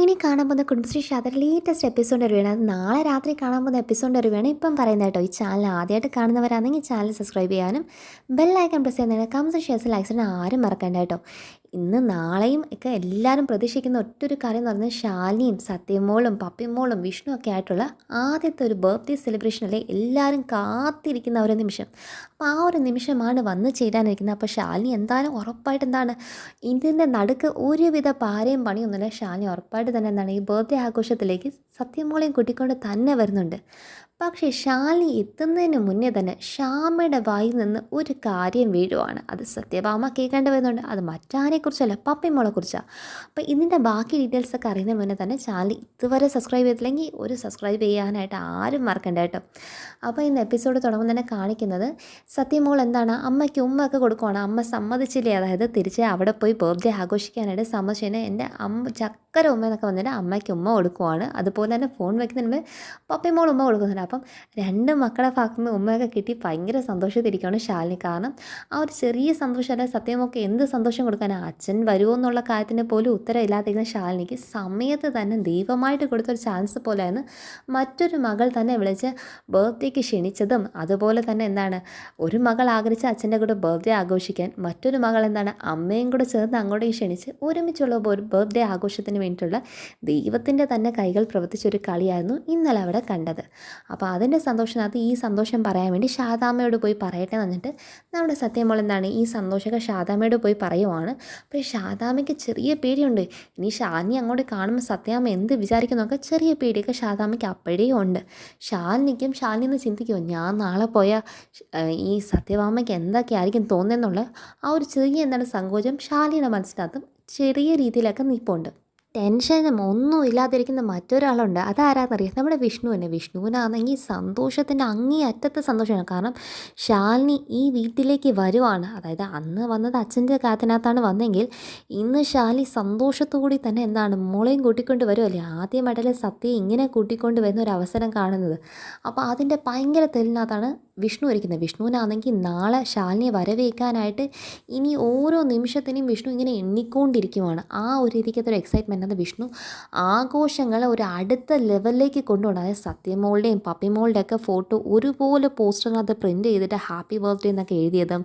ഇനി കാണാൻ പോകുന്ന കുടുംബശ്രീ ഷാദർ ലേറ്റസ്റ്റ് എപ്പിസോഡ് അറിയണം. അത് നാളെ രാത്രി കാണാൻ പോകുന്ന എപ്പിസോഡ് അറിയുകയാണ് ഇപ്പം പറയുന്നത് കേട്ടോ. ഈ ചാനൽ ആദ്യമായിട്ട് കാണുന്നവരാണെങ്കിൽ ചാനൽ സബ്സ്ക്രൈബ് ചെയ്യാനും ബെല്ലൈക്കൺ പ്രസ് ചെയ്യുന്നതിന് കമൻസ് ഷെയർസ് ലൈക്സിന് ആരും മറക്കണ്ട കേട്ടോ. ഇന്ന് നാളെയും ഒക്കെ എല്ലാവരും പ്രതീക്ഷിക്കുന്ന ഒറ്റൊരു കാര്യം എന്ന് പറഞ്ഞാൽ ശാലിനിയും സത്യമോളും പപ്പിമോളും വിഷ്ണു ഒക്കെ ആയിട്ടുള്ള ആദ്യത്തെ ഒരു ബർത്ത്ഡേ സെലിബ്രേഷനല്ലേ എല്ലാവരും കാത്തിരിക്കുന്ന ഒരു നിമിഷം. അപ്പോൾ ആ ഒരു നിമിഷമാണ് വന്ന് ചേരാനിരിക്കുന്നത്. അപ്പോൾ ശാലിനി എന്തായാലും ഉറപ്പായിട്ട് എന്താണ് ഇതിൻ്റെ നടുക്ക് ഒരുവിധ പാരയും പണിയൊന്നുമില്ല. ശാലിനി ഉറപ്പായിട്ട് തന്നെ എന്താണ് ഈ ബർത്ത്ഡേ ആഘോഷത്തിലേക്ക് സത്യമോളെയും കൂട്ടിക്കൊണ്ട് തന്നെ വരുന്നുണ്ട്. പക്ഷേ ശാലിനി എത്തുന്നതിന് മുന്നേ തന്നെ ശ്യാമയുടെ വായിൽ നിന്ന് ഒരു കാര്യം വീഴുവാണ്. അത് സത്യഭാമ കേൾക്കേണ്ടി വരുന്നുണ്ട്. അത് മറ്റാരെക്കുറിച്ചല്ല, പപ്പിമോളെക്കുറിച്ചാണ്. അപ്പോൾ ഇതിൻ്റെ ബാക്കി ഡീറ്റെയിൽസൊക്കെ അറിയുന്നതിന് മുന്നേ തന്നെ ചാനൽ ഇതുവരെ സബ്സ്ക്രൈബ് ചെയ്തില്ലെങ്കിൽ ഒരു സബ്സ്ക്രൈബ് ചെയ്യാനായിട്ട് ആരും മറക്കണ്ട കേട്ടോ. അപ്പോൾ ഇന്ന് എപ്പിസോഡ് തുടങ്ങുമ്പോൾ തന്നെ കാണിക്കുന്നത് സത്യമോൾ എന്താണ് അമ്മയ്ക്ക് ഉമ്മയൊക്കെ കൊടുക്കുവാണ്. അമ്മ സമ്മതിച്ചില്ലേ, അതായത് തിരിച്ച് അവിടെ പോയി ബർത്ത്ഡേ ആഘോഷിക്കാനായിട്ട് സമ്മതിച്ചതിന് എൻ്റെ അമ്മ ചക്കര ഉമ്മ എന്നൊക്കെ വന്നിട്ട് അമ്മയ്ക്ക് ഉമ്മ കൊടുക്കുവാണ്. അതുപോലെ തന്നെ ഫോൺ വയ്ക്കുന്നതിന് മുമ്പ് പപ്പിമോൾ ഉമ്മ കൊടുക്കുന്നുണ്ട്. അപ്പം രണ്ട് മക്കളെ ഭാഗത്തു നിന്ന് ഉമ്മയൊക്കെ കിട്ടി ഭയങ്കര സന്തോഷത്തിരിക്കുകയാണ് ശാലിനി. കാരണം ആ ഒരു ചെറിയ സന്തോഷമല്ല, സത്യമൊക്കെ എന്ത് സന്തോഷം കൊടുക്കാനാണ്. അച്ഛൻ വരുമോ എന്നുള്ള കാര്യത്തിന് പോലും ഉത്തരം ഇല്ലാതിരുന്ന ശാലിനിക്ക് സമയത്ത് തന്നെ ദൈവമായിട്ട് കൊടുത്തൊരു ചാൻസ് പോലെയാണ് മറ്റൊരു മകൾ തന്നെ വിളിച്ച് ബർത്ത്ഡേക്ക് ക്ഷണിച്ചതും. അതുപോലെ തന്നെ എന്താണ് ഒരു മകൾ ആഗ്രഹിച്ച അച്ഛൻ്റെ കൂടെ ബർത്ത്ഡേ ആഘോഷിക്കാൻ മറ്റൊരു മകൾ എന്താണ് അമ്മയും കൂടെ ചേർന്ന് അങ്ങോട്ടേക്ക് ക്ഷണിച്ച് ഒരുമിച്ചുള്ള ഒരു ബർത്ത്ഡേ ആഘോഷത്തിന് വേണ്ടിയിട്ടുള്ള ദൈവത്തിൻ്റെ തന്നെ കൈകൾ പ്രവർത്തിച്ചൊരു കളിയായിരുന്നു ഇന്നലെ അവിടെ കണ്ടത്. അപ്പോൾ അതിൻ്റെ സന്തോഷത്തിനകത്ത് ഈ സന്തോഷം പറയാൻ വേണ്ടി ശാരദാമ്മയോട് പോയി പറയട്ടെ എന്ന് പറഞ്ഞിട്ട് നമ്മുടെ സത്യമോൾ എന്താണ് ഈ സന്തോഷമൊക്കെ ശാരദാമ്മയോട് പോയി പറയുവാണ്. അപ്പോൾ ശാരദാമ്മയ്ക്ക് ചെറിയ പേടിയുണ്ട്. ഇനി ശാലിനി അങ്ങോട്ട് കാണുമ്പോൾ സത്യാമ്മ എന്ത് വിചാരിക്കുന്നൊക്കെ ചെറിയ പേടിയൊക്കെ ശാരദാമ്മയ്ക്ക് അപ്പോഴേ ഉണ്ട്. ശാലിനി എന്ന് ചിന്തിക്കുമോ ഞാൻ നാളെ പോയാൽ ഈ സത്യഭാമയ്ക്ക് എന്തൊക്കെയായിരിക്കും തോന്നുന്നുള്ള ആ ഒരു ചെറിയ എന്താണ് സങ്കോചം ശാലിനിയുടെ മനസ്സിനകത്തും ചെറിയ രീതിയിലൊക്കെ നിൽപ്പുണ്ട്. ടെൻഷനും ഒന്നും ഇല്ലാതിരിക്കുന്ന മറ്റൊരാളുണ്ട്. അതാരാന്നറിയാം, നമ്മുടെ വിഷ്ണുവിനാണെങ്കിൽ സന്തോഷത്തിൻ്റെ അങ്ങേയറ്റത്തെ സന്തോഷമാണ്. കാരണം ശാലിനി ഈ വീട്ടിലേക്ക് വരുവാണ്. അതായത് അന്ന് വന്നത് അച്ഛൻ്റെ കാര്യത്തിനകത്താണ് വന്നെങ്കിൽ ഇന്ന് ശാലിനി സന്തോഷത്തോടെ തന്നെ എന്താണ് മോളെയും കൂട്ടിക്കൊണ്ട് വരുമല്ലേ. ആദ്യമായിട്ടല്ലേ സത്യം ഇങ്ങനെ കൂട്ടിക്കൊണ്ട് വരുന്ന ഒരു അവസരം കാണുന്നത്. അപ്പോൾ അതിൻ്റെ ഭയങ്കര തെളിനകത്താണ് വിഷ്ണു ഇരിക്കുന്നത്. വിഷ്ണുവിനാണെങ്കിൽ നാളെ ശാലിനിയെ വരവേൽക്കാനായിട്ട് ഇനി ഓരോ നിമിഷത്തിനും വിഷ്ണു ഇങ്ങനെ എണ്ണിക്കൊണ്ടിരിക്കുവാണ്. ആ ഒരു രീതിക്കത്തൊരു എക്സൈറ്റ്മെൻറ്റ് അത് വിഷ്ണു ആഘോഷങ്ങളെ ഒരു അടുത്ത ലെവലിലേക്ക് കൊണ്ടുപോകണം. അതായത് സത്യമോളുടെയും പപ്പിമോളുടെ ഒക്കെ ഫോട്ടോ ഒരുപോലെ പോസ്റ്ററിനകത്ത് പ്രിൻ്റ് ചെയ്തിട്ട് ഹാപ്പി ബർത്ത്ഡേ എന്നൊക്കെ എഴുതിയതും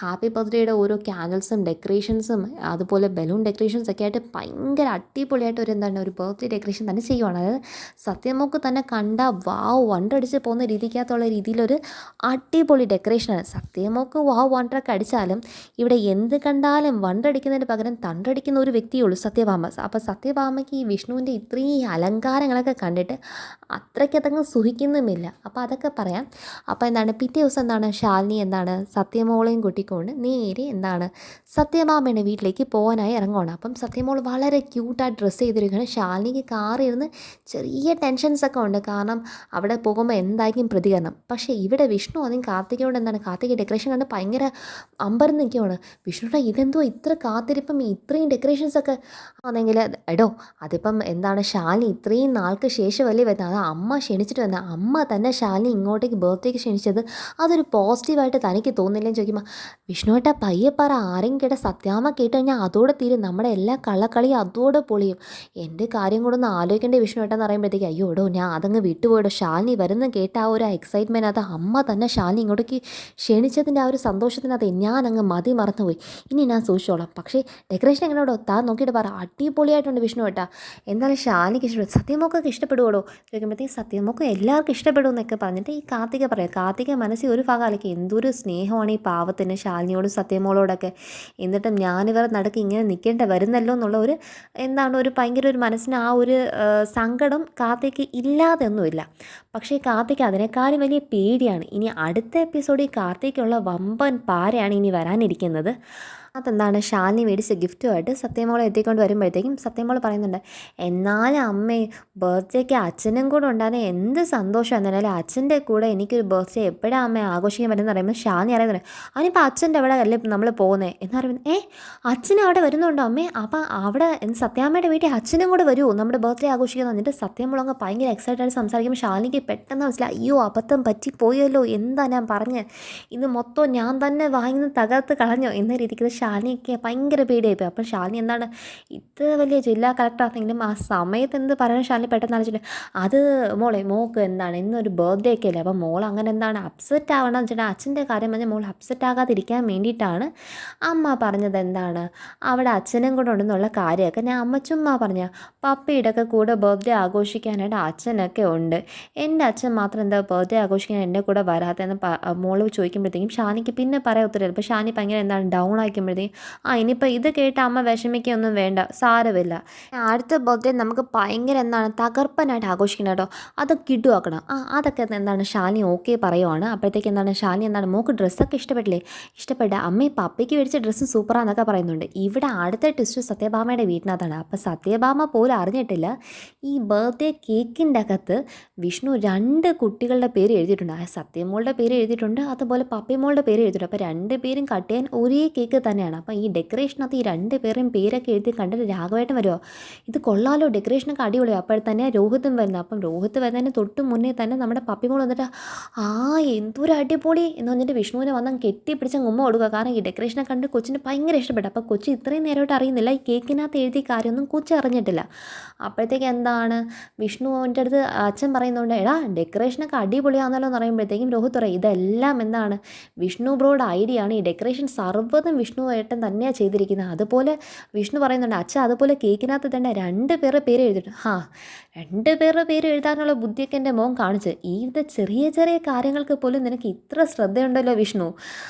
ഹാപ്പി ബർത്ത്ഡേയുടെ ഓരോ ക്യാൻഡിൽസും ഡെക്കറേഷൻസും അതുപോലെ ബലൂൺ ഡെക്കറേഷൻസ് ഒക്കെ ആയിട്ട് ഭയങ്കര അടിപൊളിയായിട്ട് ഒരു എന്താണ് ഒരു ബർത്ത്ഡേ ഡെക്കറേഷൻ തന്നെ ചെയ്യുവാണ്. അതായത് സത്യമോൾക്ക് തന്നെ കണ്ട വാവ് വണ്ടടിച്ച് പോകുന്ന രീതിക്കകത്തുള്ള രീതിയിലൊരു അടിപൊളി ഡെക്കറേഷനാണ്. സത്യമോൾക്ക് വാവ് വണ്ടറൊക്കെ അടിച്ചാലും ഇവിടെ എന്ത് കണ്ടാലും വണ്ടടിക്കുന്നതിന് പകരം തണ്ടടിക്കുന്ന ഒരു വ്യക്തിയുള്ളൂ സത്യഭാമ. അപ്പോൾ സത്യഭാമയ്ക്ക് ഈ വിഷ്ണുവിൻ്റെ ഇത്രയും അലങ്കാരങ്ങളൊക്കെ കണ്ടിട്ട് അത്രയ്ക്കതങ്ങ് സുഖിക്കുന്നുമില്ല. അപ്പോൾ അതൊക്കെ പറയാം. അപ്പോൾ എന്താണ് പിറ്റേ ദിവസം എന്താണ് ശാലിനി എന്താണ് സത്യമോളെയും കൂട്ടിക്കൊണ്ട് നേരെ എന്താണ് സത്യഭാമയുടെ വീട്ടിലേക്ക് പോകാനായി ഇറങ്ങുകയാണ്. അപ്പം സത്യമോൾ വളരെ ക്യൂട്ടായിട്ട് ഡ്രസ്സ് ചെയ്തിരിക്കുകയാണ്. ശാലിനിക്ക് കാറിയിരുന്ന് ചെറിയ ടെൻഷൻസൊക്കെ ഉണ്ട്. കാരണം അവിടെ പോകുമ്പോൾ എന്തായിരിക്കും പ്രതികരണം. പക്ഷേ ഇവിടെ വിഷ്ണു ആണെങ്കിൽ കാർത്തികയോട് എന്താണ് കാർത്തിക ഡെക്കറേഷൻ കണ്ട് ഭയങ്കര അമ്പരം നിൽക്കുകയാണ്. വിഷ്ണുടെ ഇതെന്തോ ഇത്ര കാത്തിരിപ്പം ഇത്രയും ഡെക്കറേഷൻസൊക്കെ ആണെങ്കിൽ എടോ അതിപ്പം എന്താണ് ശാലിനി ഇത്രയും നാൾക്ക് ശേഷമല്ലേ വരുന്നത്. അത് അമ്മ ക്ഷണിച്ചിട്ട് വന്നത്. അമ്മ തന്നെ ശാലിനി ഇങ്ങോട്ടേക്ക് ബർത്ത്ഡേക്ക് ക്ഷണിച്ചത് അതൊരു പോസിറ്റീവായിട്ട് തനിക്ക് തോന്നില്ലെന്ന് ചോദിക്കുമ്പോൾ വിഷ്ണുവേട്ട പയ്യെ പറ. ആരെയും കേട്ട സത്യാമ്മ കേട്ട് കഴിഞ്ഞാൽ അതോടെ തീരും. നമ്മുടെ എല്ലാ കള്ളക്കളിയും അതോടെ പൊളിയും. എൻ്റെ കാര്യം കൂടെ ഒന്ന് ആലോചിക്കേണ്ടേ വിഷ്ണുവേട്ടെന്ന് പറയുമ്പോഴത്തേക്ക് അയ്യോ എടോ ഞാൻ അതങ്ങ് വിട്ടുപോയിടോ. ശാലിനി വരുന്ന കേട്ട ആ ഒരു എക്സൈറ്റ്മെൻറ്റ് അത് അമ്മ തന്നെ ശാലിനി ഇങ്ങോട്ടേക്ക് ക്ഷണിച്ചതിൻ്റെ ആ ഒരു സന്തോഷത്തിനകത്ത് ഞാനങ്ങ് മതി മറന്നുപോയി. ഇനി ഞാൻ സൂക്ഷിച്ചോളാം. പക്ഷേ ഡെക്കറേഷൻ എങ്ങനെയോടോ താൻ നോക്കിയിട്ട് പറ. അടിപൊളിയായിട്ടുണ്ട് വിഷ്ണു ഏട്ടാ. എന്തായാലും ശാലിനിക്ക് ഇഷ്ടപ്പെടും. സത്യമൊക്കെ ഇഷ്ടപ്പെടുവോടോ ചോദിക്കുമ്പോഴത്തേക്ക് സത്യമൊക്കെ എല്ലാവർക്കും ഇഷ്ടപ്പെടും എന്നൊക്കെ പറഞ്ഞിട്ട് ഈ കാർത്തിക പറയാം. കാർത്തിക മനസ്സിൽ ഒരു ഭാഗമാലേക്ക് എന്തൊരു സ്നേഹമാണ് ഈ പാവത്തിന് ശാലിനിയോടും സത്യമോളോടൊക്കെ. എന്നിട്ടും ഞാനിവർ നടക്ക് ഇങ്ങനെ നിൽക്കേണ്ട വരുന്നല്ലോ എന്നുള്ള ഒരു എന്താണ് ഒരു ഭയങ്കര ഒരു മനസ്സിന് ആ ഒരു സങ്കടം കാർത്തിക്ക് ഇല്ലാതെ ഒന്നുമില്ല. പക്ഷേ കാർത്തിക്ക് അതിനേക്കാളും വലിയ പേടിയാണ്. ഇനി അടുത്ത എപ്പിസോഡിൽ കാർത്തിക്കുള്ള വമ്പൻ പാരയാണ് ഇനി വരാനിരിക്കുന്നത്. അതെന്താണ് ശാലിനി മേടിച്ച ഗിഫ്റ്റുമായിട്ട് സത്യമോളെ എത്തിക്കൊണ്ട് വരുമ്പോഴത്തേക്കും സത്യമോൾ പറയുന്നുണ്ട് എന്നാലും അമ്മേ ബർത്ത്ഡേക്ക് അച്ഛനും കൂടെ ഉണ്ടാകുന്ന എന്ത് സന്തോഷമാണ്. എന്നാലും അച്ഛൻ്റെ കൂടെ എനിക്കൊരു ബർത്ത്ഡേ എപ്പോഴാണ് അമ്മ ആഘോഷിക്കാൻ പറ്റുമെന്ന് പറയുമ്പോൾ ശാലിനി അറിയുന്നുണ്ട്. അതിനിപ്പോൾ അച്ഛൻ്റെ അവിടെ അല്ലേ നമ്മൾ പോകുന്നത് എന്ന് പറയുന്നത് അച്ഛനും അവിടെ വരുന്നുണ്ടോ അമ്മേ. അപ്പം അവിടെ സത്യാമ്മയുടെ വീട്ടിൽ അച്ഛനും കൂടെ വരുമോ നമ്മുടെ ബർത്ത്ഡേ ആഘോഷിക്കാൻ വന്നിട്ട് സത്യമോളങ്ങ് ഭയങ്കര എക്സൈറ്റഡ് സംസാരിക്കുമ്പോൾ ശാലിനിക്ക് പെട്ടെന്ന് മനസ്സിലായി അയ്യോ അബദ്ധം പറ്റിപ്പോയല്ലോ. എന്താ ഞാൻ പറഞ്ഞ് ഇന്ന് മൊത്തം ഞാൻ തന്നെ വാങ്ങിന്ന് തകർത്ത് കളഞ്ഞോ എന്ന രീതിക്ക് ശാലിനിക്ക് ഭയങ്കര പേടിയായിപ്പോയി. അപ്പം ശാലിനി എന്താണ് ഇത് വലിയ ജില്ലാ കളക്ടറാണെങ്കിലും ആ സമയത്ത് എന്ത് പറയാൻ ശാലിനി പെട്ടെന്ന് ആലോചിച്ചിട്ട് അത് മോൾക്ക് എന്താണ് ഇന്നൊരു ബർത്ത്ഡേ ഒക്കെ അല്ലേ, അപ്പം മോൾ അങ്ങനെ എന്താണ് അപ്സെറ്റ് ആവണമെന്ന് വെച്ചിട്ട് അച്ഛൻ്റെ കാര്യം പറഞ്ഞാൽ മോൾ അപ്സെറ്റ് ആകാതിരിക്കാൻ വേണ്ടിയിട്ടാണ് അമ്മ പറഞ്ഞത് എന്താണ് അവിടെ അച്ഛനും കൂടെ ഉണ്ടെന്നുള്ള കാര്യമൊക്കെ ഞാൻ അമ്മ ചുമ്മാ പറഞ്ഞ പപ്പിയുടെ ഒക്കെ കൂടെ ബർത്ത്ഡേ ആഘോഷിക്കാനായിട്ട് അച്ഛനൊക്കെ ഉണ്ട്, എൻ്റെ അച്ഛൻ മാത്രം എന്താ ബർത്ത്ഡേ ആഘോഷിക്കാൻ എൻ്റെ കൂടെ വരാത്തതെന്ന് മോള് ചോദിക്കുമ്പോഴത്തേക്കും ഷാനിക്ക് പിന്നെ പറയാൻ ഉത്തരവില്ല. അപ്പോൾ ഷാനി ഭയങ്കര എന്താണ് ഡൗൺ ആയിക്കുമ്പോഴത്തേക്കും ഇനിയിപ്പോൾ ഇത് കേട്ട് അമ്മ വിഷമിക്കൊന്നും വേണ്ട, സാരമില്ല, അടുത്ത ബർത്ത്ഡേ നമുക്ക് ഭയങ്കര എന്താണ് തകർപ്പനായിട്ട് ആഘോഷിക്കണം കേട്ടോ, അത് കിടുവാക്കണം. അതൊക്കെ എന്താണ് ഷാനി ഓക്കെ പറയുവാണ്. അപ്പോഴത്തേക്ക് എന്താണ് ഷാനി എന്താണ് മോൾക്ക് ഡ്രസ്സൊക്കെ ഇഷ്ടപ്പെട്ടില്ലേ, ഇഷ്ടപ്പെട്ട അമ്മ പപ്പയ്ക്ക് മേടിച്ച ഡ്രസ്സും സൂപ്പറാന്നൊക്കെ പറയുന്നുണ്ട്. ഇവിടെ അടുത്ത ട്വിസ്റ്റ് സത്യഭാമയുടെ വീട്ടിനകത്താണ്. അപ്പോൾ സത്യഭാമ പോലും അറിഞ്ഞിട്ടില്ല ഈ ബർത്ത്ഡേ കേക്കിൻ്റെ അകത്ത് വിഷ്ണു 2 കുട്ടികളുടെ പേര് എഴുതിയിട്ടുണ്ട്. സത്യമോളുടെ പേര് എഴുതിയിട്ടുണ്ട്, അതുപോലെ പപ്പിമോളുടെ പേര് എഴുതിയിട്ടുണ്ട്. അപ്പോൾ 2 പേരും കട്ട് ചെയ്യാൻ ഒരേ കേക്ക് തന്നെയാണ്. അപ്പോൾ ഈ ഡെക്കറേഷനകത്ത് ഈ 2 പേരും പേരൊക്കെ എഴുതി കണ്ടിട്ട് രാഘവേട്ടൻ വരുമോ, ഇത് കൊള്ളാലോ ഡെക്കറേഷനൊക്കെ അടിപൊളിയോ. അപ്പോൾ രോഹിത്തും വരുന്നത്. അപ്പം രോഹിത്ത് വരുന്നതിന് തൊട്ട് മുന്നേ തന്നെ നമ്മുടെ പപ്പിമോൾ വന്നിട്ട് എന്തൊരു അടിപൊളി എന്ന് പറഞ്ഞിട്ട് വിഷ്ണുവിനെ വന്നാൽ കെട്ടിപ്പിടിച്ച ഉമ്മ കൊടുക്കുക. കാരണം ഈ ഡെക്കറേഷനെ കണ്ട് കൊച്ചിന് ഭയങ്കര ഇഷ്ടപ്പെട്ടു. അപ്പോൾ കൊച്ചി ഇത്രയും നേരമായിട്ട് അറിയുന്നില്ല ഈ കേക്കിനകത്ത് എഴുതിയ കാര്യമൊന്നും കൊച്ചി അറിഞ്ഞിട്ടില്ല. അപ്പോഴത്തേക്ക് എന്താണ് വിഷ്ണുവിൻ്റെ അടുത്ത് അച്ഛൻ പറയുന്നുണ്ട് എടാ ഡെക്കറേഷനൊക്കെ അടിപൊളിയാണെന്നല്ലോ എന്ന് പറയുമ്പോഴത്തേക്കും രോഹിത് പറയും ഇതെല്ലാം എന്താണ് വിഷ്ണു ബ്രോയുടെ ഐഡിയ ആണ്, ഈ ഡെക്കറേഷൻ സർവ്വതും വിഷ്ണു ഏട്ടൻ തന്നെയാണ് ചെയ്തിരിക്കുന്നത്. അതുപോലെ വിഷ്ണു പറയുന്നുണ്ട് അച്ഛൻ അതുപോലെ കേക്കിനകത്ത് തന്നെ 2 പേരുടെ പേര് എഴുതിയിട്ട് 2 പേരുടെ പേര് എഴുതാനുള്ള ബുദ്ധിയൊക്കെ എൻ്റെ മോൻ കാണിച്ച്, ഈ ചെറിയ ചെറിയ കാര്യങ്ങൾക്ക് പോലും നിനക്ക് ഇത്ര ശ്രദ്ധയുണ്ടല്ലോ വിഷ്ണു.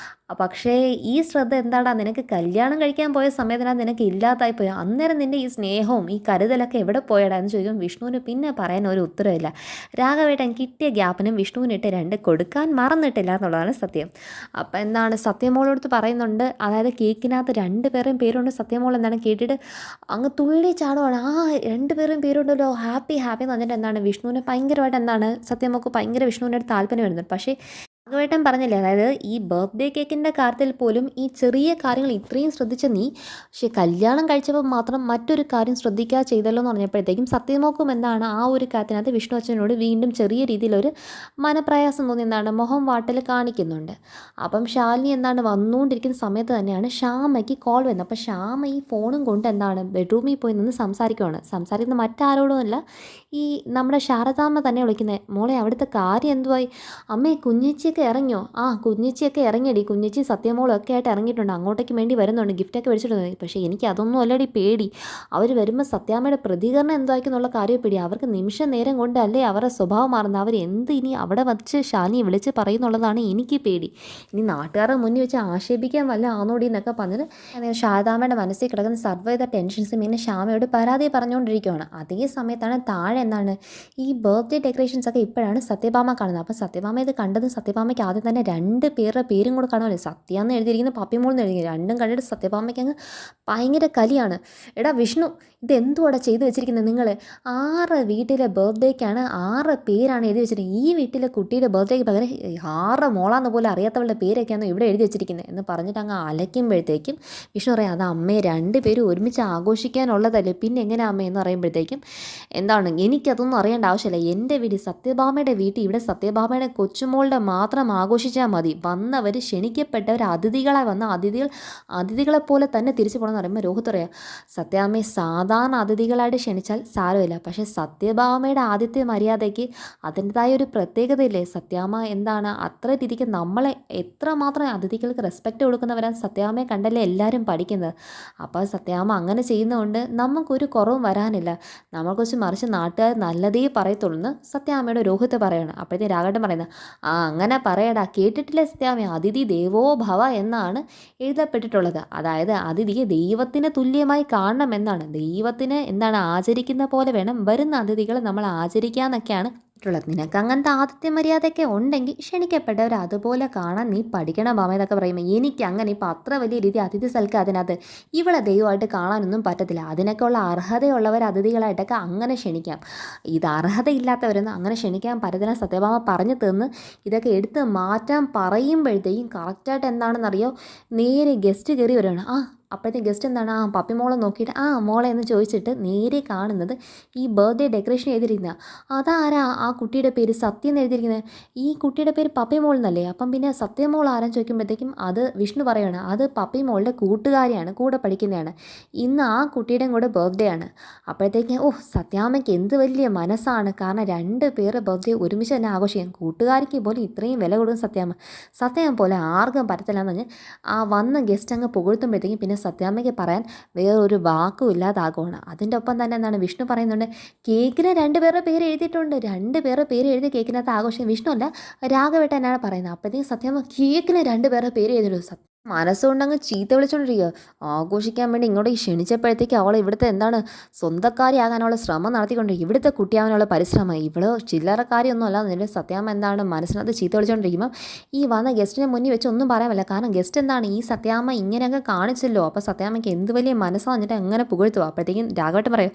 പക്ഷേ ഈ ശ്രദ്ധ എന്താടാ നിനക്ക് കല്യാണം കഴിക്കാൻ പോയ സമയത്തിനാണ് നിനക്ക് ഇല്ലാതായി പോയി, അന്നേരം നിൻ്റെ ഈ സ്നേഹവും ഈ കരുതലൊക്കെ എവിടെ പോയടാ എന്ന് ചോദിക്കും. വിഷ്ണുവിന് പിന്നെ പറയാൻ ഒരു ഉത്തരവില്ല. രാഘവേട്ടൻ കിട്ടിയ ഗ്യാപ്പിനും വിഷ്ണുവിനിട്ട് 2 കൊടുക്കാൻ മറന്നിട്ടില്ല എന്നുള്ളതാണ് സത്യം. അപ്പം എന്താണ് സത്യമോളോടുത്ത് പറയുന്നുണ്ട്, അതായത് കേക്കിനകത്ത് 2 പേരുടെയും പേരുണ്ട്. സത്യമോൾ എന്താണ് കേട്ടിട്ട് അങ്ങ് തുള്ളി ചാടുവാണ്, 2 പേരുടെയും പേരുണ്ടല്ലോ, ഹാപ്പി ഹാപ്പി എന്ന് പറഞ്ഞിട്ട് എന്താണ് വിഷ്ണുവിനെ ഭയങ്കരമായിട്ട് എന്താണ് സത്യമോൾക്ക് ഭയങ്കര വിഷ്ണുവിൻ്റെ താല്പര്യം വരുന്നുണ്ട്. പക്ഷേ രാഘവേട്ടൻ പറഞ്ഞില്ലേ, അതായത് ഈ ബർത്ത്ഡേ കേക്കിൻ്റെ കാര്യത്തിൽ പോലും ഈ ചെറിയ കാര്യങ്ങൾ ഇത്രയും ശ്രദ്ധിച്ച നീ പക്ഷേ കല്യാണം കഴിച്ചപ്പോൾ മാത്രം മറ്റൊരു കാര്യം ശ്രദ്ധിക്കാതെ ചെയ്തല്ലോ എന്ന് പറഞ്ഞപ്പോഴത്തേക്കും സത്യമോക്കും എന്താണ് ആ ഒരു കാര്യത്തിനകത്ത് വിഷ്ണു അച്ഛനോട് വീണ്ടും ചെറിയ രീതിയിലൊരു മനപ്രയാസം തോന്നി എന്താണ് മുഖം വാട്ടൽ കാണിക്കുന്നുണ്ട്. അപ്പം ശാലിനി എന്താണ് വന്നുകൊണ്ടിരിക്കുന്ന സമയത്ത് തന്നെയാണ് ശ്യാമയ്ക്ക് കോൾ വരുന്നത്. അപ്പോൾ ശ്യാമ ഈ ഫോണും കൊണ്ട് എന്താണ് ബെഡ്റൂമിൽ പോയി നിന്ന് സംസാരിക്കുന്ന മറ്റാരോടുമല്ല, ഈ നമ്മുടെ ശാരദാമ്മ തന്നെ വിളിക്കുന്നത്. മോളെ അവിടുത്തെ കാര്യം എന്തുവായി, അമ്മേ കുഞ്ഞിച്ചിയൊക്കെ ഇറങ്ങിയോ, കുഞ്ഞിച്ചിയൊക്കെ ഇറങ്ങിയടി, കുഞ്ഞിച്ചി സത്യമോളും ഒക്കെ ആയിട്ട് ഇറങ്ങിയിട്ടുണ്ട്, അങ്ങോട്ടേക്ക് വേണ്ടി വരുന്നുണ്ട്, ഗിഫ്റ്റൊക്കെ മേടിച്ചിട്ടുണ്ട്. പക്ഷേ എനിക്ക് അതൊന്നും അല്ലടി പേടി, അവർ വരുമ്പോൾ സത്യാമ്മയുടെ പ്രതികരണം എന്തായിരിക്കുന്നുള്ള കാര്യം പേടി, അവർക്ക് നിമിഷ നേരം കൊണ്ടല്ലേ അവരുടെ സ്വഭാവം മാറുന്നത്, അവർ എന്ത് ഇനി അവിടെ വച്ച് ശാലിനിയെ വിളിച്ച് പറയുന്നുള്ളതാണ് എനിക്ക് പേടി, ഇനി നാട്ടുകാരുടെ മുന്നിൽ വെച്ച് ആക്ഷേപിക്കാൻ വല്ല ആന്നോടി എന്നൊക്കെ പറഞ്ഞത് ശാരദാമ്മയുടെ മനസ്സിൽ കിടക്കുന്ന സർവ്വവിധ ടെൻഷൻസും പിന്നെ ശ്യാമയോട് പരാതി പറഞ്ഞുകൊണ്ടിരിക്കുകയാണ്. അതേ സമയത്താണ് താഴെ എന്താണ് ഈ ബർത്ത്ഡേ ഡെക്കറേഷൻസ് ഒക്കെ ഇപ്പോഴാണ് സത്യഭാമ കാണുന്നത്. അപ്പോൾ സത്യഭാമ ഇത് കണ്ടത് സത്യഭാമയ്ക്ക് ആദ്യം തന്നെ 2 പേരുടെ പേരും കൂടെ കാണുമല്ലോ, സത്യാന്ന് എഴുതിയിരിക്കുന്നത് പപ്പിമോളെന്ന് എഴുതിയിരിക്കുന്നത്, രണ്ടും കണ്ടിട്ട് സത്യഭാമയ്ക്ക് അങ്ങ് ഭയങ്കര കലിയാണ്. എടാ വിഷ്ണു ഇതെന്തുവാടാ ചെയ്തു വെച്ചിരിക്കുന്നത്, നിങ്ങൾ 6 വീട്ടിലെ ബർത്ത്ഡേക്കാണ് 6 പേരാണ് എഴുതി വെച്ചിരിക്കുന്നത്, ഈ വീട്ടിലെ കുട്ടിയുടെ ബർത്ത്ഡേക്ക് പകരം 6 മോളാന്ന് പോലും അറിയാത്തവളുടെ പേരൊക്കെയാണ് ഇവിടെ എഴുതി വെച്ചിരിക്കുന്നത് എന്ന് പറഞ്ഞിട്ട് അങ്ങ് അലയ്ക്കുമ്പോഴത്തേക്കും വിഷ്ണു പറയാം അത് അമ്മയെ 2 പേരും ഒരുമിച്ച് ആഘോഷിക്കാനുള്ളതല്ലേ, പിന്നെ എങ്ങനെയാ അമ്മ എന്ന് പറയുമ്പോഴത്തേക്കും എന്താണ് എനിക്കതൊന്നും അറിയേണ്ട ആവശ്യമില്ല, എൻ്റെ വീട് സത്യഭാമയുടെ വീട്ടിൽ ഇവിടെ സത്യഭാമയുടെ കൊച്ചുമോളുടെ മാത്രം ആഘോഷിച്ചാൽ മതി, വന്നവർ ക്ഷണിക്കപ്പെട്ടവർ അതിഥികളായി വന്ന അതിഥികളെപ്പോലെ തന്നെ തിരിച്ചു പോകണമെന്ന് പറയുമ്പോൾ രോഹിത് പറയാം സത്യാമ്മയെ സാധാരണ അതിഥികളായിട്ട് ക്ഷണിച്ചാൽ സാരമില്ല, പക്ഷേ സത്യഭാമയുടെ ആദ്യത്തെ മര്യാദയ്ക്ക് അതിൻ്റെതായ ഒരു പ്രത്യേകതയില്ലേ, സത്യാമ്മ എന്താണ് അത്ര രീതിക്ക് നമ്മളെ എത്രമാത്രം അതിഥികൾക്ക് റെസ്പെക്റ്റ് കൊടുക്കുന്നവരാണ് സത്യാമ്മയെ കണ്ടല്ലേ എല്ലാവരും പഠിക്കുന്നത്. അപ്പോൾ സത്യാമ്മ അങ്ങനെ ചെയ്യുന്നതുകൊണ്ട് നമുക്കൊരു കുറവും വരാനില്ല, നമ്മളെക്കുറിച്ച് മറിച്ച് നാട്ടുകാർ നല്ലതേ പറയത്തുള്ളൂ എന്ന് സത്യാമ്മയുടെ രോഹിത്ത് പറയണം. അപ്പോഴത്തെ രാഘവൻ പറയുന്നത് അങ്ങനെ പറയടാ, കേട്ടിട്ടില്ലേ സത്യാമ്മ, അതിഥി ദേവോ ഭവ എന്നാണ് എഴുതപ്പെട്ടിട്ടുള്ളത്, അതായത് അതിഥിയെ ദൈവത്തിന് തുല്യമായി കാണണമെന്നാണ്, ദൈവത്തിന് എന്താണ് ആചരിക്കുന്ന പോലെ വേണം വരുന്ന അതിഥികളെ നമ്മൾ ആചരിക്കാമെന്നൊക്കെയാണ് ുള്ളത്. നിനക്ക് അങ്ങനത്തെ ആതിഥ്യ മര്യാദയൊക്കെ ഉണ്ടെങ്കിൽ ക്ഷണിക്കപ്പെട്ടവർ അതുപോലെ കാണാൻ നീ പഠിക്കണം ഭാമ എന്നൊക്കെ പറയുമ്പോൾ എനിക്ക് അങ്ങനെ ഇപ്പോൾ അത്ര വലിയ രീതി അതിഥി സൽക്കാരത്തിനകത്ത് ഇവളെ ദൈവമായിട്ട് കാണാനൊന്നും പറ്റത്തില്ല, അതിനൊക്കെ ഉള്ള അർഹതയുള്ളവർ അതിഥികളായിട്ടൊക്കെ അങ്ങനെ ക്ഷണിക്കാം, ഇത് അർഹതയില്ലാത്തവരൊന്നും അങ്ങനെ ക്ഷണിക്കാൻ പറ്റത്തില്ല. സത്യഭാമ പറഞ്ഞു തീർന്ന് ഇതൊക്കെ എടുത്ത് മാറ്റാൻ പറയുമ്പോഴത്തേക്കും കറക്റ്റായിട്ട് എന്താണെന്നറിയോ നേരെ ഗസ്റ്റ് കയറി വരികയാണ്. അപ്പോഴത്തെ ഗസ്റ്റ് എന്താണ് പപ്പി മോളെ നോക്കിയിട്ട് മോളെ എന്ന് ചോദിച്ചിട്ട് നേരെ കാണുന്നത് ഈ ബർത്ത്ഡേ ഡെക്കറേഷൻ ചെയ്തിരിക്കുന്ന അതാരാ ആ കുട്ടിയുടെ പേര് സത്യം എന്ന് എഴുതിയിരിക്കുന്നത്, ഈ കുട്ടിയുടെ പേര് പപ്പി മോൾ എന്നല്ലേ. അപ്പം പിന്നെ സത്യമോൾ ആരാന്ന് ചോദിക്കുമ്പോഴത്തേക്കും അത് വിഷ്ണു പറയുകയാണ് അത് പപ്പി മോളുടെ കൂട്ടുകാരിയാണ്, കൂടെ പഠിക്കുന്നതാണ്, ഇന്ന് ആ കുട്ടിയുടെയും കൂടെ ബർത്ത്ഡേ ആണ്. അപ്പോഴത്തേക്കും സത്യാമ്മയ്ക്ക് എന്ത് വലിയ മനസ്സാണ്, കാരണം 2 പേരുടെ ബർത്ത്ഡേ ഒരുമിച്ച് തന്നെ ആഘോഷിക്കാം. കൂട്ടുകാരിക്ക് പോലും ഇത്രയും വില കൊടുക്കും സത്യാമ്മ പോലെ ആർക്കും പറ്റത്തില്ലെന്ന് പറഞ്ഞ് ആ വന്ന ഗസ്റ്റ് അങ്ങ് പുകഴ്ത്തുമ്പോഴത്തേക്കും പിന്നെ സത്യാമ്മയ്ക്ക് പറയാൻ വേറൊരു വാക്കും ഇല്ലാതാകുവാണ്. അതിൻ്റെ ഒപ്പം തന്നെ എന്താണ് വിഷ്ണു പറയുന്നുണ്ട്, കേക്കിന് 2 പേരുടെ പേര് എഴുതിയിട്ടുണ്ട്, 2 പേരുടെ പേര് എഴുതി കേക്കിനകത്ത് ആഘോഷം. വിഷ്ണു അല്ല, രാഘവേട്ടൻ എന്നാണ് പറയുന്നത്. അപ്പോഴത്തേക്കും സത്യാമ്മ കേക്കിന് 2 പേരുടെ പേര് എഴുതിയിട്ടുണ്ട്. മനസ്സുകൊണ്ടങ്ങ് ചീത്ത വിളിച്ചുകൊണ്ടിരിക്കുക. ആഘോഷിക്കാൻ വേണ്ടി ഇങ്ങോട്ട് ക്ഷണിച്ചപ്പോഴത്തേക്ക് അവൾ ഇവിടുത്തെ എന്താണ് സ്വന്തക്കാരിയാകാനുള്ള ശ്രമം നടത്തിക്കൊണ്ടിരിക്കും. ഇവിടുത്തെ കുട്ടിയാവാനുള്ള പരിശ്രമം, ഇവള് ചില്ലറക്കാരിയൊന്നും അല്ല എന്നിട്ട് സത്യാമ്മ എന്താണ് മനസ്സിനകത്ത് ചീത്ത വിളിച്ചുകൊണ്ടിരിക്കുമ്പോൾ ഈ വന്ന ഗസ്റ്റിനെ മുന്നിൽ വെച്ച് ഒന്നും പറയാൻ പറ്റില്ല. കാരണം ഗസ്റ്റ് എന്താണ് ഈ സത്യാമ്മ ഇങ്ങനെയൊക്കെ കാണിച്ചല്ലോ. അപ്പോൾ സത്യാമ്മയ്ക്ക് എന്ത് വലിയ മനസ്സാണ് എന്നിട്ട് അങ്ങനെ പുകഴ്ത്തുക. അപ്പോഴത്തേക്കും രാഘവട്ടം പറയും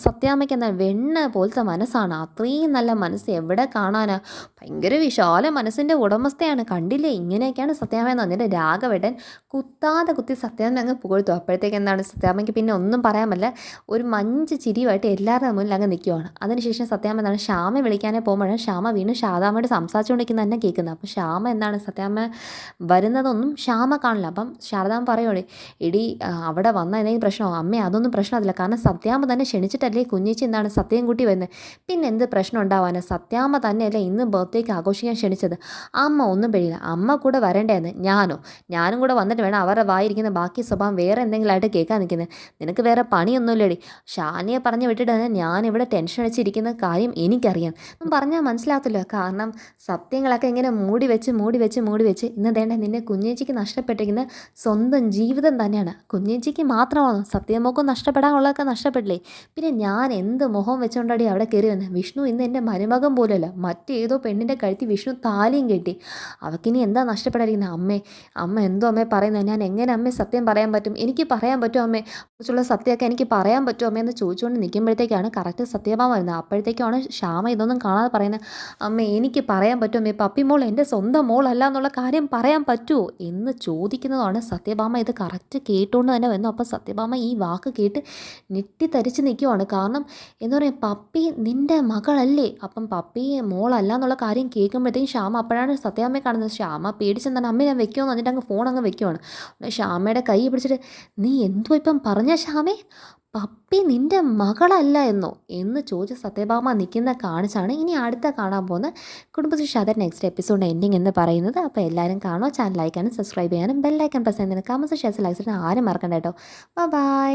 സത്യാമ്മയ്ക്ക് എന്താ വെണ്ണ പോലത്തെ മനസ്സാണ്, അത്രയും നല്ല മനസ്സ് എവിടെ കാണാനാ, ഭയങ്കര വിശാല മനസ്സിൻ്റെ ഉടമസ്ഥയാണ്, കണ്ടില്ലേ, ഇങ്ങനെയൊക്കെയാണ് സത്യാമ്മ എന്ന് പറഞ്ഞിട്ട് രാഘവേട്ടൻ കുത്താതെ കുത്തി സത്യാമ്മ അങ്ങ് പുകഴ്ത്തു. അപ്പോഴത്തേക്ക് എന്താണ് സത്യാമ്മയ്ക്ക് പിന്നെ ഒന്നും പറയാൻ പറ്റില്ല, ഒരു മഞ്ച് ചിരിയുമായിട്ട് എല്ലാവരുടെ മുന്നിൽ അങ്ങ് നിൽക്കുവാണ്. അതിനുശേഷം സത്യാമ്മ എന്താണ് ശ്യാമ വിളിക്കാനേ പോകുമ്പോഴാണ് ശ്യാമ വീണ്ടും ശാരദാമ്മയോട് സംസാരിച്ചുകൊണ്ടിരിക്കുന്ന തന്നെ കേൾക്കുന്നത്. അപ്പോൾ ശ്യാമ എന്താണ് സത്യാമ്മ വരുന്നതൊന്നും ശ്യാമ കാണില്ല. അപ്പം ശാരദാമ്മ പറയുകയാണ്, എടി അവിടെ വന്ന എന്തെങ്കിലും പ്രശ്നമോ, അമ്മേ അതൊന്നും പ്രശ്നമില്ല, കാരണം സത്യാമ്മ തന്നെ ക്ഷണിച്ചിട്ടല്ലേ കുഞ്ഞേച്ചി എന്താണ് സത്യം കൂട്ടി വരുന്നത്, പിന്നെ എന്ത് പ്രശ്നം ഉണ്ടാവാനോ, സത്യാമ്മ തന്നെയല്ലേ ഇന്ന് ബർത്ത്ഡേക്ക് ആഘോഷിക്കാൻ ക്ഷണിച്ചത്, അമ്മ ഒന്നും കഴിയില്ല, അമ്മ കൂടെ വരണ്ടേന്ന്, ഞാനും കൂടെ വന്നിട്ട് വേണം അവരുടെ വായിരിക്കുന്ന ബാക്കി സ്വഭാവം വേറെ എന്തെങ്കിലും ആയിട്ട് കേൾക്കാൻ നിൽക്കുന്നത്, നിനക്ക് വേറെ പണിയൊന്നുമില്ലടി, ഷാനിയെ പറഞ്ഞു വിട്ടിട്ട് ഞാനിവിടെ ടെൻഷൻ അടിച്ചിരിക്കുന്ന കാര്യം എനിക്കറിയാം പറഞ്ഞാൽ മനസ്സിലാകത്തില്ല, കാരണം സത്യങ്ങളൊക്കെ ഇങ്ങനെ മൂടി വെച്ച് ഇന്ന് വേണ്ട നിന്നെ കുഞ്ഞേച്ചിക്ക് നഷ്ടപ്പെട്ടിരിക്കുന്ന സ്വന്തം ജീവിതം തന്നെയാണ്. കുഞ്ഞേച്ചിക്ക് മാത്രമാണോ, സത്യമൊക്കെ നഷ്ടപ്പെടാനുള്ളതൊക്കെ നഷ്ടപ്പെട്ടില്ലേ, പിന്നെ ഞാൻ എന്ത് മുഖം വെച്ചുകൊണ്ടാടി അവിടെ കയറി വന്നത്, വിഷ്ണു ഇന്ന് എൻ്റെ മരുമകൻ പോലുമല്ല, മറ്റേതോ പെണ്ണിൻ്റെ കഴുത്തി വിഷ്ണു താലിയും കെട്ടി, അവക്കിനി എന്താ നഷ്ടപ്പെടാതിരിക്കുന്നത്, അമ്മ എന്തോ അമ്മേ പറയുന്നത്, ഞാൻ എങ്ങനെ അമ്മേ സത്യം പറയാൻ പറ്റും, എനിക്ക് പറയാൻ പറ്റുമോ അമ്മേ, കുറിച്ചുള്ള സത്യമൊക്കെ എനിക്ക് പറയാൻ പറ്റുമോ അമ്മേ എന്ന് ചോദിച്ചുകൊണ്ട് നിൽക്കുമ്പോഴത്തേക്കാണ് കറക്റ്റ് സത്യഭാമ വരുന്നത്. അപ്പോഴത്തേക്കാണ് ശ്യാമ ഇതൊന്നും കാണാതെ പറയുന്നത്, അമ്മേ എനിക്ക് പറയാൻ പറ്റുമോ അമ്മേ, പപ്പി മോൾ എൻ്റെ സ്വന്തം മോളല്ല എന്നുള്ള കാര്യം പറയാൻ പറ്റുമോ എന്ന് ചോദിക്കുന്നതാണ്. സത്യഭാമ ഇത് കറക്റ്റ് കേട്ടുകൊണ്ട് തന്നെ വന്നു. അപ്പോൾ സത്യഭാമ ഈ വാക്ക് കേട്ട് ഞെട്ടിത്തരിച്ച് നിൽക്കുവാണ്. കാരണം എന്താ പറയുക, പപ്പി നിൻ്റെ മകളല്ലേ, അപ്പം പപ്പി മോളല്ല എന്നുള്ള കാര്യം കേൾക്കുമ്പോഴത്തേക്കും ശ്യാമ അപ്പോഴാണ് സത്യാമ്മയെ കാണുന്നത്. ശ്യാമ പേടിച്ചെന്താണ് അമ്മ ഞാൻ വെക്കുമെന്ന് എന്നിട്ട് അങ്ങ് ഫോൺ അങ്ങ് വെക്കുവാണ്. ശ്യാമയുടെ കൈ പിടിച്ചിട്ട്, നീ എന്തോ ഇപ്പം പറഞ്ഞ ശ്യാമേ, പപ്പി നിൻ്റെ മകളല്ല എന്നോ എന്ന് ചോദിച്ച സത്യഭാമ നിൽക്കുന്ന കാണിച്ചാണ് ഇനി അടുത്ത കാണാൻ പോകുന്ന കുടുംബശ്രീ ഷാദർ നെക്സ്റ്റ് എപ്പിസോഡ് എൻഡിങ് എന്ന് പറയുന്നത്. അപ്പോൾ എല്ലാവരും കാണുമോ, ചാനൽ ലൈക്കാനും സബ്സ്ക്രൈബ് ചെയ്യാനും ബെല്ലൈക്കൺ പ്രസ് ചെയ്യുന്നതിന് കമൻസ് ഷെയർസ് ലൈക്സ് ആരും മറക്കണ്ട കേട്ടോ. ബൈ.